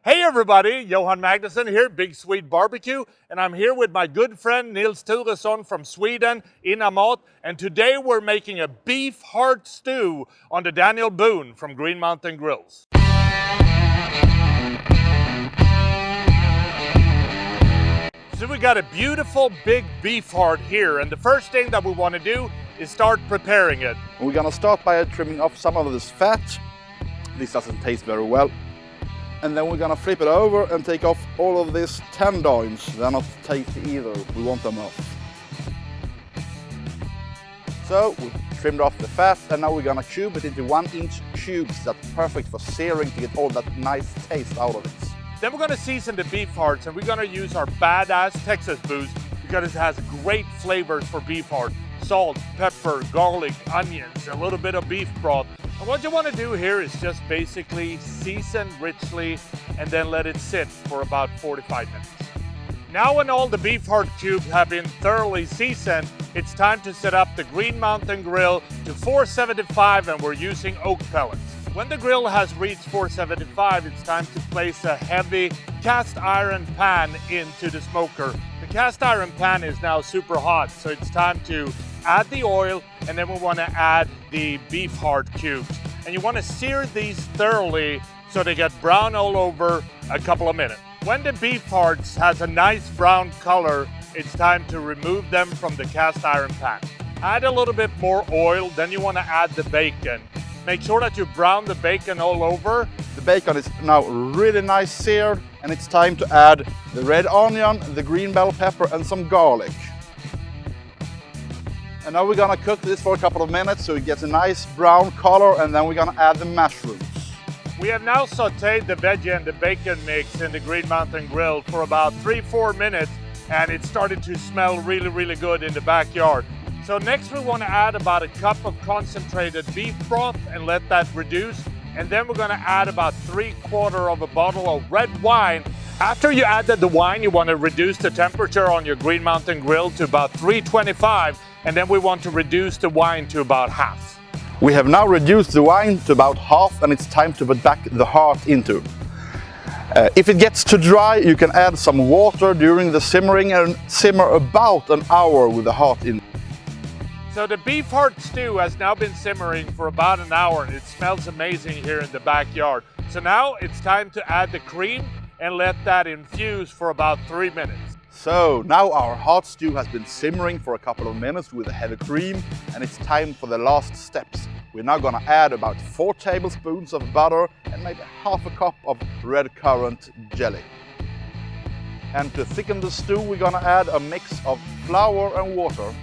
Hey everybody, Johan Magnusson here, Big Swede Barbecue, and I'm here with my good friend Nils Thuresson from Sweden, Inamat, and today we're making a beef heart stew on the Daniel Boone from Green Mountain Grills. So we got a beautiful big beef heart here, and the first thing that we want to do is start preparing it. We're gonna start by trimming off some of this fat. This doesn't taste very well. And then we're gonna flip it over and take off all of these tendons. They're not tasty either, we want them off. So we trimmed off the fat and now we're gonna cube it into 1-inch cubes. That's perfect for searing to get all that nice taste out of it. Then we're gonna season the beef hearts and we're gonna use our badass Texas booze because it has great flavors for beef heart. Salt, pepper, garlic, onions, a little bit of beef broth. And what you want to do here is just basically season richly and then let it sit for about 45 minutes. Now when all the beef heart cubes have been thoroughly seasoned, it's time to set up the Green Mountain Grill to 475 and we're using oak pellets. When the grill has reached 475, it's time to place a heavy cast iron pan into the smoker. The cast iron pan is now super hot, so it's time to add the oil and then we want to add the beef heart cubes. And you want to sear these thoroughly so they get brown all over a couple of minutes. When the beef hearts has a nice brown color, it's time to remove them from the cast iron pan. Add a little bit more oil, then you want to add the bacon. Make sure that you brown the bacon all over. The bacon is now really nice seared and it's time to add the red onion, the green bell pepper and some garlic. And now we're gonna cook this for a couple of minutes so it gets a nice brown color and then we're gonna add the mushrooms. We have now sauteed the veggie and the bacon mix in the Green Mountain Grill for about 3-4 minutes and it started to smell really good in the backyard. So next we want to add about a cup of concentrated beef broth and let that reduce. And then we're going to add about 3/4 of a bottle of red wine. After you added the wine, you want to reduce the temperature on your Green Mountain Grill to about 325. And then we want to reduce the wine to about half. We have now reduced the wine to about half and it's time to put back the heart into. If it gets too dry, you can add some water during the simmering and simmer about an hour with the heart in. So the beef heart stew has now been simmering for about an hour and it smells amazing here in the backyard. So now it's time to add the cream and let that infuse for about 3 minutes. So now our heart stew has been simmering for a couple of minutes with a heavy cream and it's time for the last steps. We're now gonna add about 4 tablespoons of butter and maybe half a cup of red currant jelly. And to thicken the stew, we're gonna add a mix of flour and water.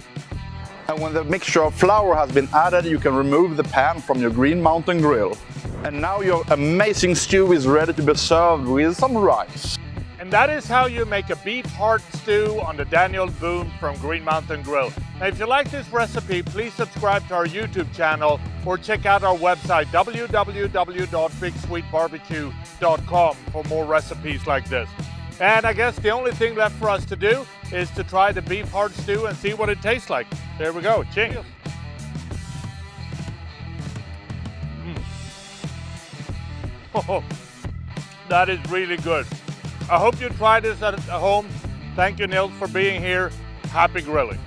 And when the mixture of flour has been added, you can remove the pan from your Green Mountain Grill. And now your amazing stew is ready to be served with some rice. And that is how you make a beef heart stew on the Daniel Boone from Green Mountain Grill. Now if you like this recipe, please subscribe to our YouTube channel or check out our website www.bigsweetbarbecue.com for more recipes like this. And I guess the only thing left for us to do is to try the beef heart stew and see what it tastes like. There we go. Cheers. Oh, that is really good. I hope you try this at home. Thank you, Nils, for being here. Happy grilling.